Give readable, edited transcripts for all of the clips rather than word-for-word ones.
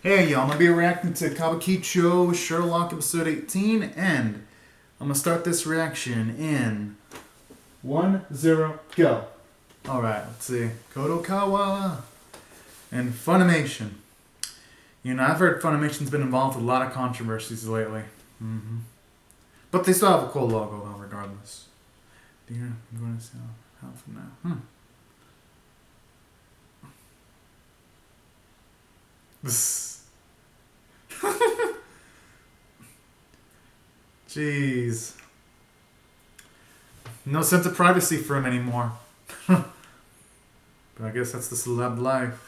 Hey, y'all, I'm gonna be reacting to Kabukichou Sherlock episode 18, and I'm gonna start this reaction in 1-0, go. Alright, let's see. Kodokawa and Funimation. You know, I've heard Funimation's been involved with a lot of controversies lately. But they still have a cool logo, though, regardless. I'm going to see how from now. Jeez. No sense of privacy for him anymore. But I guess that's the celeb life.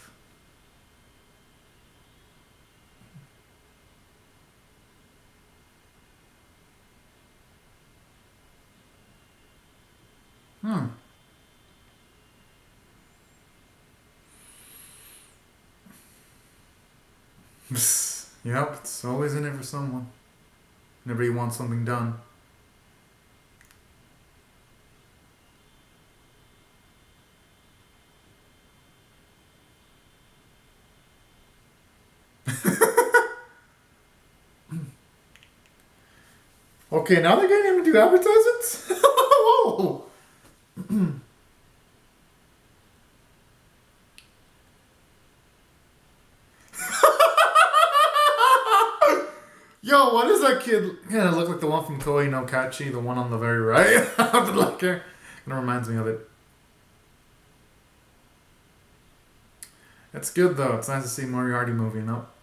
Yep, it's always in it for someone. Whenever you want something done. Okay, now they're getting him to do advertisements? Whoa! Yo, why does that kid kind of look like the one from Koi no Kachi, the one on the very right? The black hair. It reminds me of it. It's good though. It's nice to see Moriarty moving up.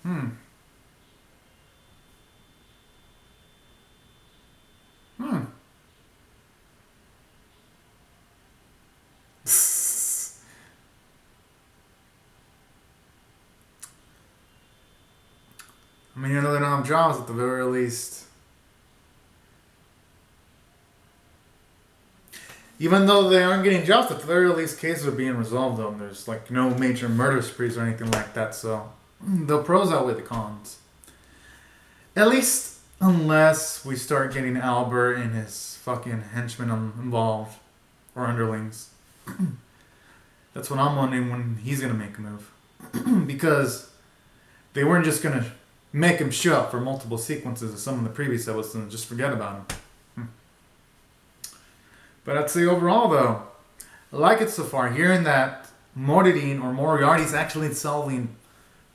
Hmm. Hmm. I mean, you know, they don't have jobs at the very least. Even though they aren't getting jobs, at the very least, cases are being resolved, though. There's, like, no major murder sprees or anything like that, so the pros outweigh the cons. At least, unless we start getting Albert and his fucking henchmen involved, or underlings. That's what I'm wondering when he's gonna make a move. Because they weren't just gonna make him show up for multiple sequences of some of the previous episodes and just forget about him. But I'd say overall, though, I like it so far. Hearing that Moridin or Moriarty's actually solving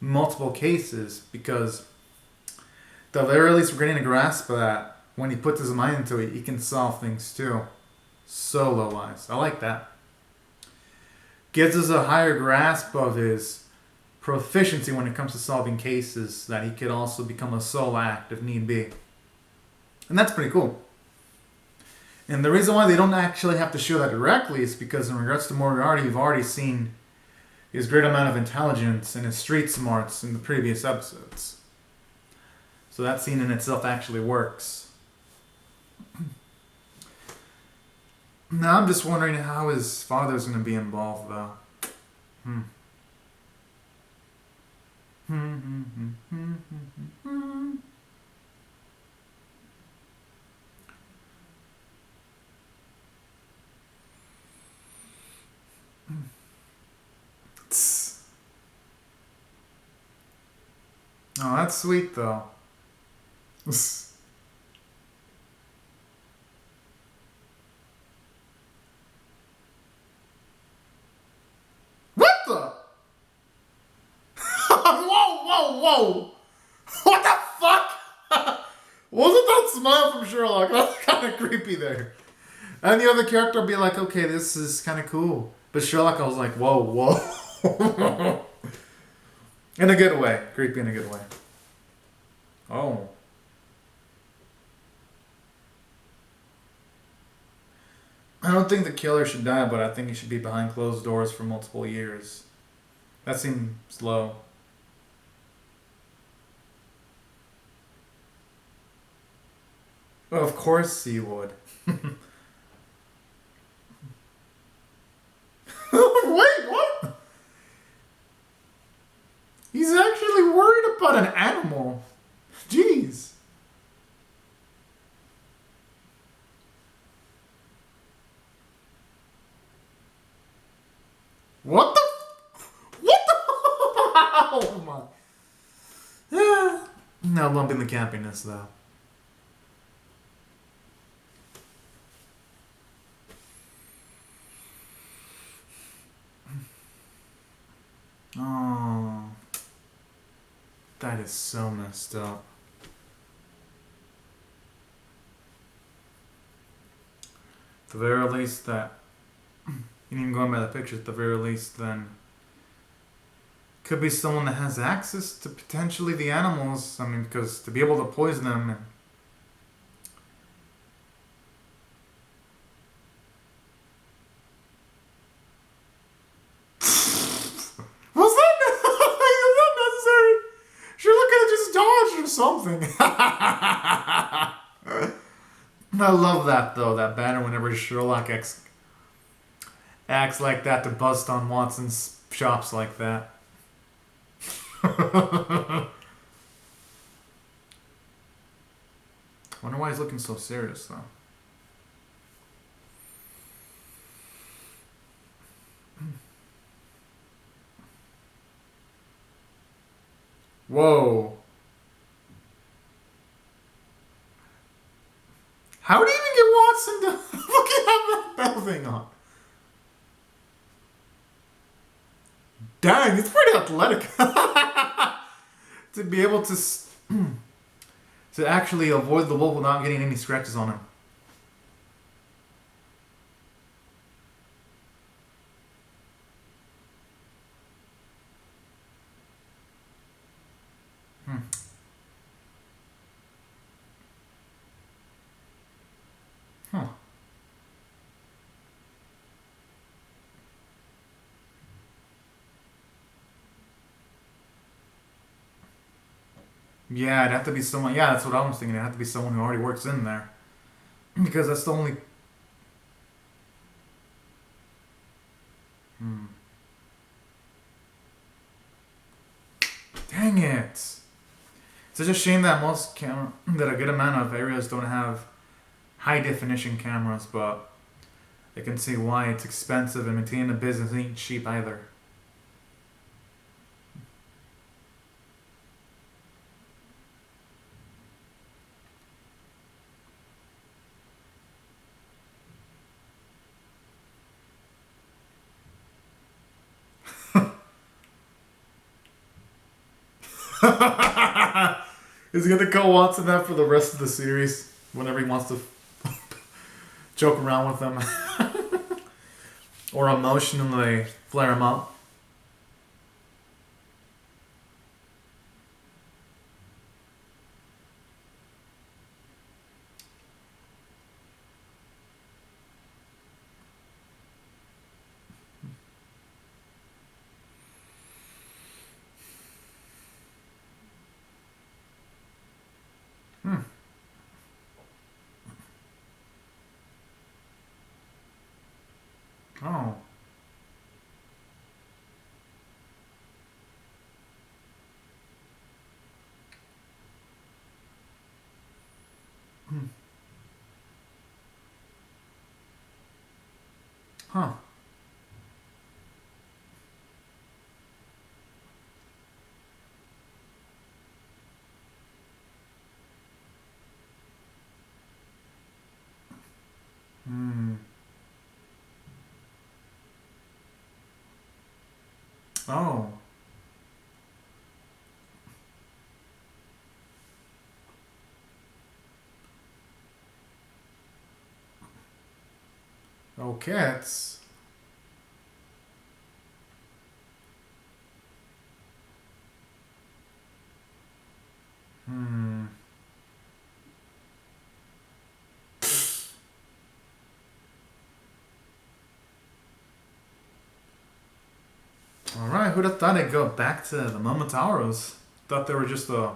multiple cases, because the very least we're getting a grasp of that. When he puts his mind into it, he can solve things too. Solo-wise. I like that. Gives us a higher grasp of his proficiency when it comes to solving cases, that he could also become a solo act if need be. And that's pretty cool. And the reason why they don't actually have to show that directly is because in regards to Moriarty, you've already seen his great amount of intelligence and his street smarts in the previous episodes. So that scene in itself actually works. Now I'm just wondering how his father's going to be involved, though. Oh, that's sweet, though. What the? Whoa! What the fuck? Wasn't that smile from Sherlock? That's kind of creepy there. And the other character would be like, okay, this is kind of cool. But Sherlock, I was like, whoa. In a good way. Creepy in a good way. Oh. I don't think the killer should die, but I think he should be behind closed doors for multiple years. That seems low. Well, of course he would. Wait, what? He's actually worried about an animal. Jeez. What the? What the? Oh my. Yeah. Now lumping the campiness though. Oh, that is so messed up. At the very least, that even going by the pictures, at the very least, then could be someone that has access to potentially the animals. I mean, because to be able to poison them. And was that necessary? Sherlock could have just dodged or something. I love that though. That banner whenever Sherlock acts like that to bust on Watson's chops like that. Wonder why he's looking so serious though. Whoa. How did he even get Watson to fucking have that bell thing on? Dang, it's pretty athletic. To be able to to actually avoid the wolf without getting any scratches on him. Hmm. Huh. Yeah, it'd have to be someone. Yeah, that's what I was thinking. It'd have to be someone who already works in there. Because that's the only. Hmm. Dang it. It's such a shame that that a good amount of areas don't have high definition cameras, but I can see why it's expensive and maintaining a business ain't cheap either. Is he gonna call Watson that for the rest of the series? Whenever he wants to joke around with them. Or emotionally flare him up. Hmm. Oh. Hmm. Huh. Hmm. Oh. Oh, cats. Hmm. Alright, who'd have thought it'd go back to the Momotaros? Thought they were just a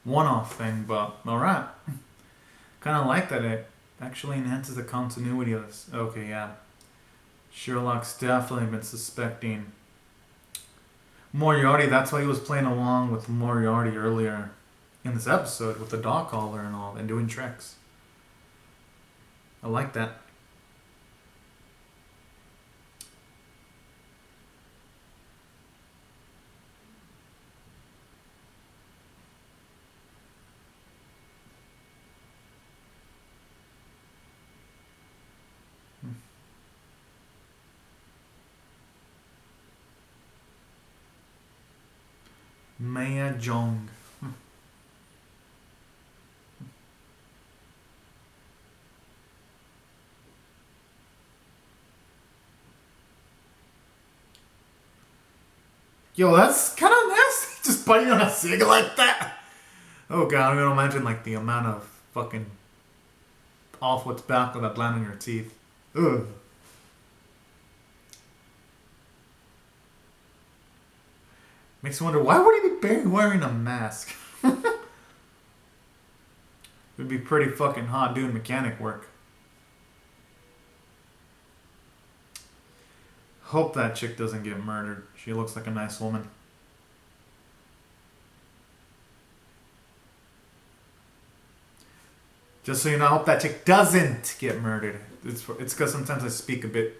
one-off thing, but alright. Kind of like that it actually enhances the continuity of this. Okay, yeah. Sherlock's definitely been suspecting Moriarty. That's why he was playing along with Moriarty earlier in this episode with the dog collar and all, and doing tricks. I like that. Maya Jong. Yo, that's kind of nasty. Just biting on a cig like that. Oh god, I'm gonna imagine like the amount of fucking awful tobacco that land on your teeth. Ugh. Makes you wonder, why would he be wearing a mask? It would be pretty fucking hot doing mechanic work. Hope that chick doesn't get murdered. She looks like a nice woman. Just so you know, I hope that chick doesn't get murdered. It's because sometimes I speak a bit,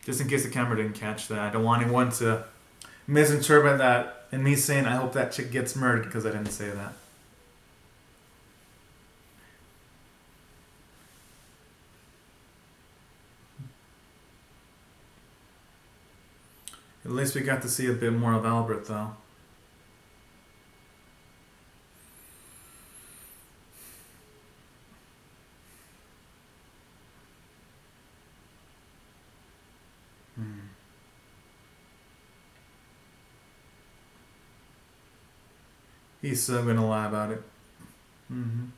just in case the camera didn't catch that. I don't want anyone to misinterpret that and me saying I hope that chick gets murdered because I didn't say that. At least we got to see a bit more of Albert, though. He's so gonna lie about it. And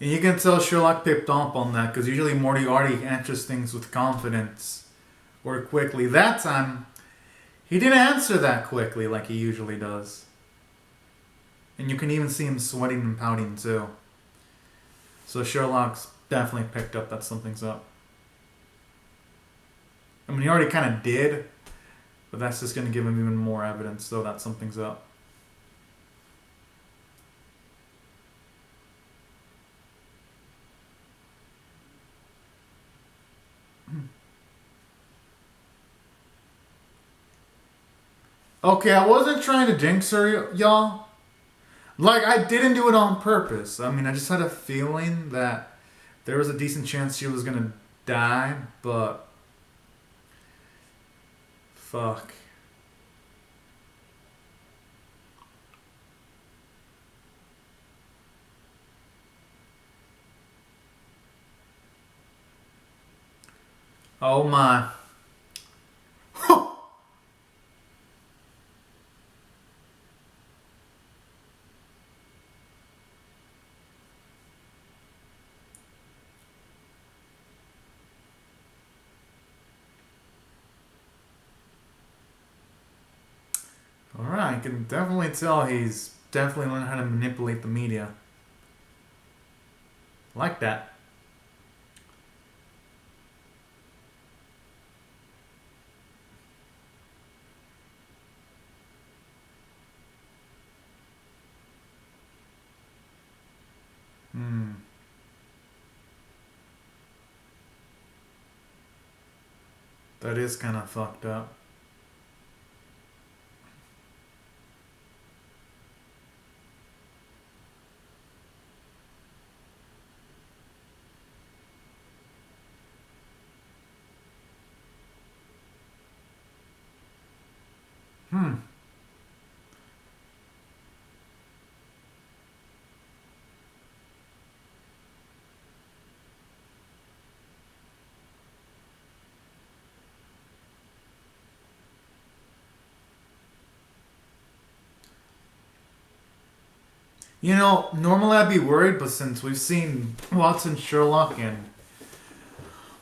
you can tell Sherlock picked up on that because usually Moriarty answers things with confidence or quickly. That time, he didn't answer that quickly like he usually does. And you can even see him sweating and pouting too. So Sherlock's definitely picked up that something's up. I mean, he already kind of did, but that's just going to give him even more evidence though that something's up. Okay, I wasn't trying to jinx her, y'all. Like, I didn't do it on purpose. I mean, I just had a feeling that there was a decent chance she was gonna die, but... Fuck. Oh my. Alright, I can definitely tell he's definitely learned how to manipulate the media. Like that. That is kind of fucked up. You know, normally I'd be worried, but since we've seen Watson, Sherlock, and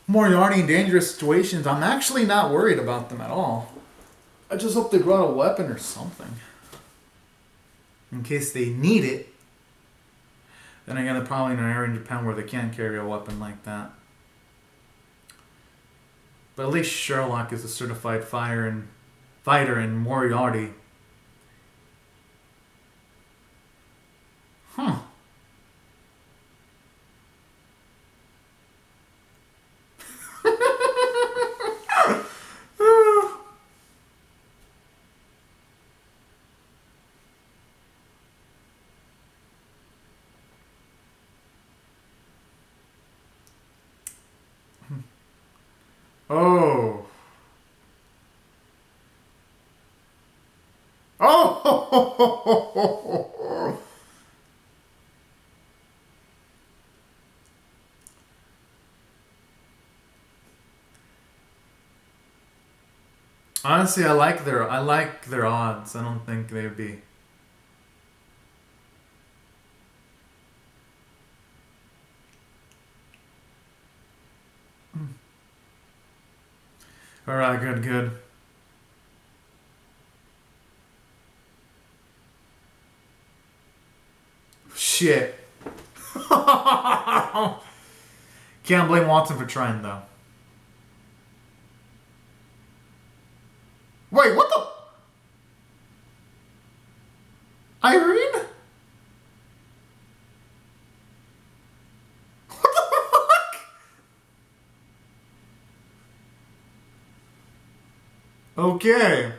Moriarty in dangerous situations, I'm actually not worried about them at all. I just hope they brought a weapon or something. In case they need it. Then again, they're probably in an area in Japan where they can't carry a weapon like that. But at least Sherlock is a certified fighter, and Moriarty Oh. Oh! Honestly, I like their odds. I don't think they'd be. All right, good, good. Shit. Can't blame Watson for trying though. Wait, what the? Irene? What the fuck? Okay.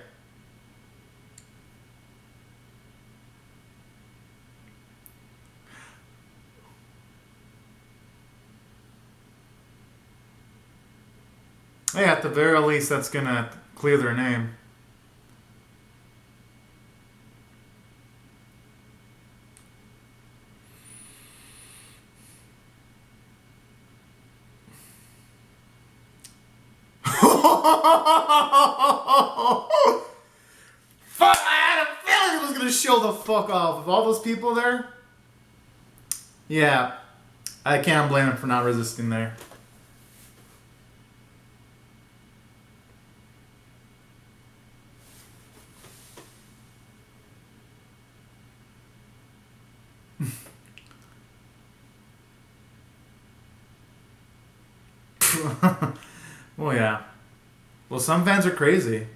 Hey, at the very least, that's gonna clear their name. Fuck! I had a feeling he was gonna show the fuck off. Of all those people there, yeah, I can't blame him for not resisting there. Well, yeah. Well, some fans are crazy.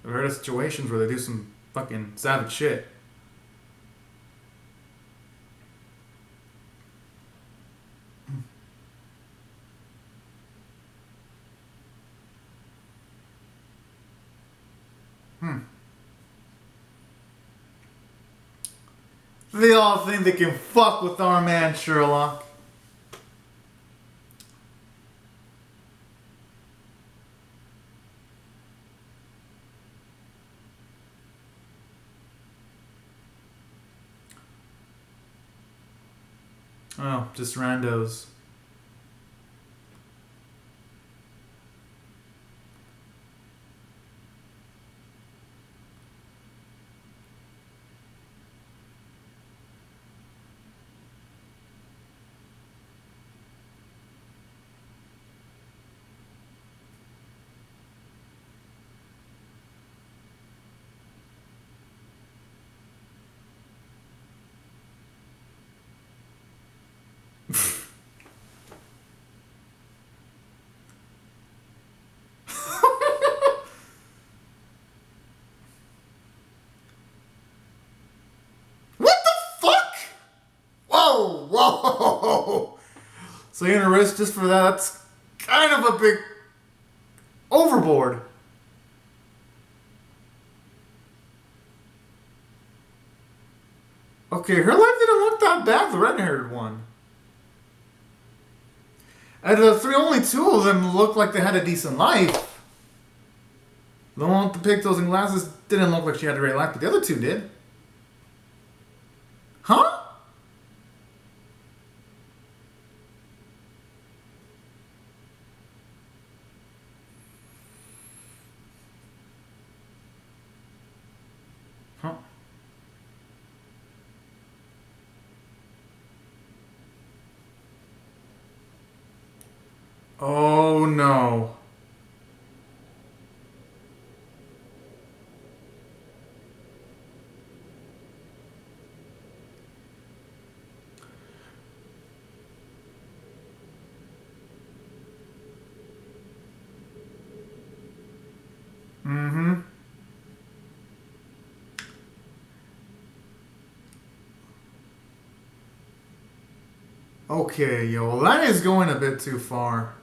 I've heard of situations where they do some fucking savage shit. Hmm. They all think they can fuck with our man Sherlock. Oh, just randos. What the fuck? Whoa, whoa. So you're gonna risk just for that? That's kind of a big overboard. Okay, her life didn't look that bad, the red-haired one. And the three, only two of them looked like they had a decent life. The one with the pigtails and glasses didn't look like she had a great life, but the other two did. Huh? Huh? Oh no. Mm-hmm. Okay, yo, well, that is going a bit too far.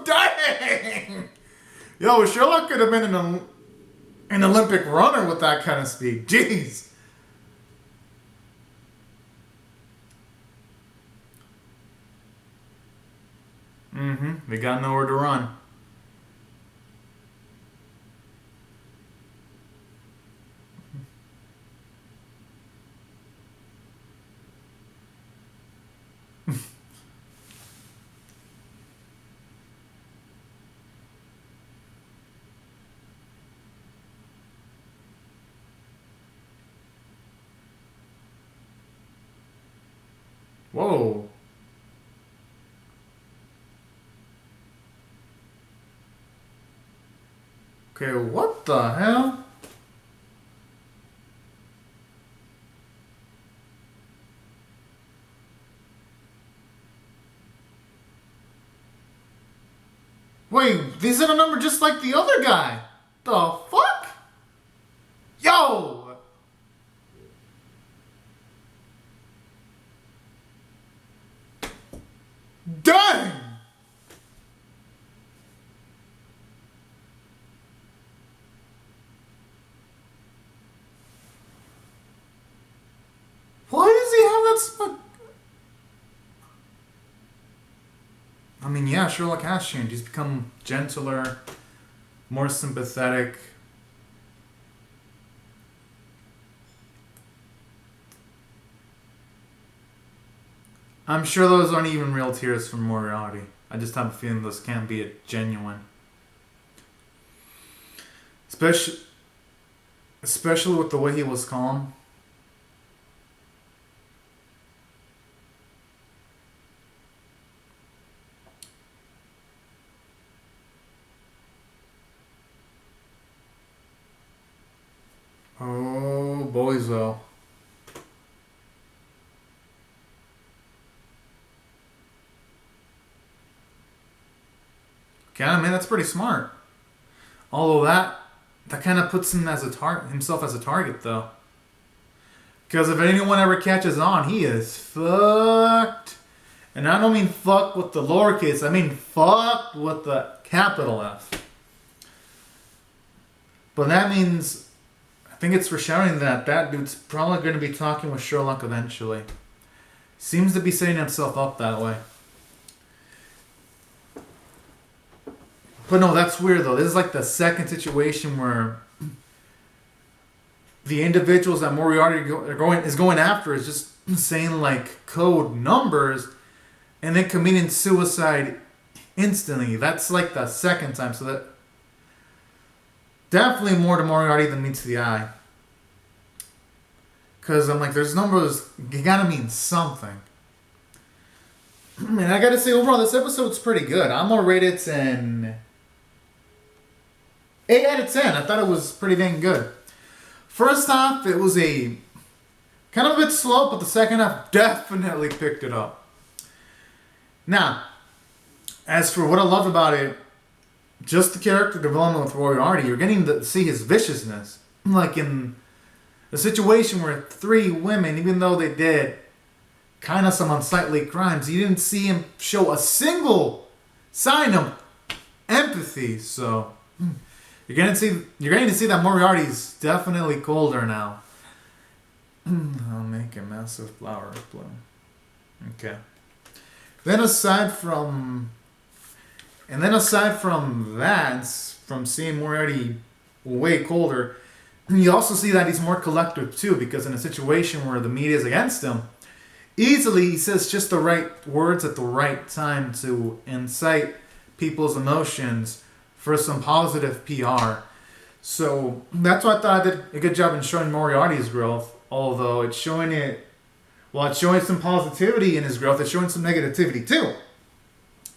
Dang! Yo, Sherlock could have been in a an Olympic runner with that kind of speed. Jeez. They got nowhere to run. Whoa. Okay, what the hell? Wait, these are a number just like the other guy. The fuck? Yo! Dang! Why does he have that spot? I mean, yeah, Sherlock has changed. He's become gentler, more sympathetic. I'm sure those aren't even real tears from Moriarty. I just have a feeling those can't be genuine. Especially with the way he was calm. Oh, boyzo. Yeah, man, that's pretty smart. Although that kind of puts him as himself as a target, though. Because if anyone ever catches on, he is fucked. And I don't mean fuck with the lowercase. I mean fucked with the capital F. But that means, I think it's foreshadowing that dude's probably going to be talking with Sherlock eventually. Seems to be setting himself up that way. But no, that's weird though. This is like the second situation where the individuals that Moriarty is going after is just saying like code numbers and then committing suicide instantly. That's like the second time. So that definitely more to Moriarty than meets the eye. Because I'm like, there's numbers, you gotta mean something. And I gotta say, overall, this episode's pretty good. I'm gonna rate it an 8 out of 10. I thought it was pretty dang good. First half, it was a kind of a bit slow, but the second half definitely picked it up. Now, as for what I loved about it, just the character development with Moriarty, you're getting to see his viciousness. Like in the situation where 3 women, even though they did kind of some unsightly crimes, you didn't see him show a single sign of empathy. So you're getting to see that Moriarty's definitely colder now. I'll make a massive flower bloom. Okay. Then aside from that, from seeing Moriarty way colder, you also see that he's more collective too, because in a situation where the media is against him, easily he says just the right words at the right time to incite people's emotions for some positive PR. So that's why I thought I did a good job in showing Moriarty's growth, although it's showing some positivity in his growth, it's showing some negativity too.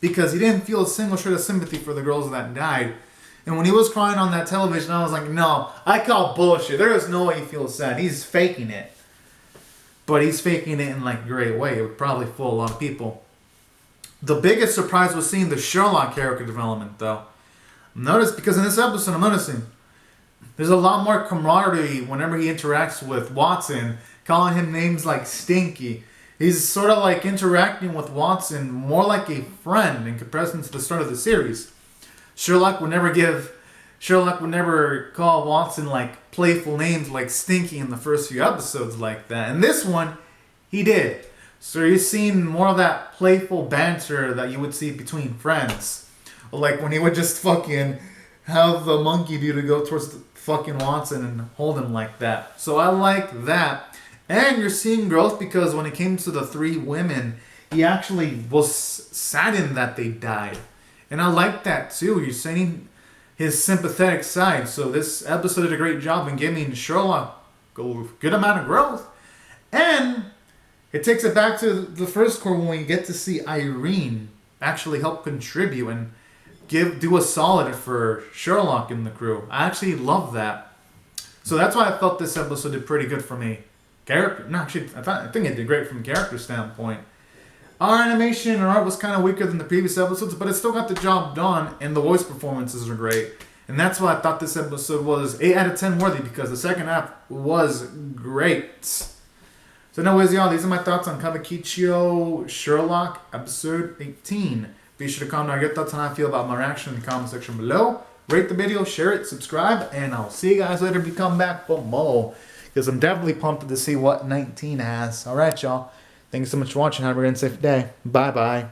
Because he didn't feel a single shred of sympathy for the girls that died. And when he was crying on that television, I was like, no, I call bullshit. There is no way he feels sad. He's faking it. But he's faking it in like a great way. It would probably fool a lot of people. The biggest surprise was seeing the Sherlock character development, though. Notice, because in this episode, I'm noticing there's a lot more camaraderie whenever he interacts with Watson, calling him names like Stinky. He's sort of like interacting with Watson more like a friend in comparison to the start of the series. Sherlock would never give Sherlock would never call Watson like playful names like Stinky in the first few episodes like that. In this one, he did. So you're seeing more of that playful banter that you would see between friends. Like when he would just fucking have the monkey dude to go towards the fucking Watson and hold him like that. So I like that. And you're seeing growth because when it came to the three women, he actually was saddened that they died. And I like that too. You're seeing his sympathetic side. So this episode did a great job in giving Sherlock a good amount of growth. And it takes it back to the first core when we get to see Irene actually help contribute and do a solid for Sherlock and the crew. I actually love that. So that's why I felt this episode did pretty good for me. I think it did great from a character standpoint. Our animation and art was kind of weaker than the previous episodes, but it still got the job done, and the voice performances are great. And that's why I thought this episode was 8 out of 10 worthy, because the second half was great. So anyways, y'all, these are my thoughts on Kabukichou Sherlock episode 18. Be sure to comment on your thoughts on how I feel about my reaction in the comment section below. Rate the video, share it, subscribe, and I'll see you guys later if you come back for more. Because I'm definitely pumped to see what 19 has. Alright, y'all. Thanks so much for watching. Have a great and safe day. Bye-bye.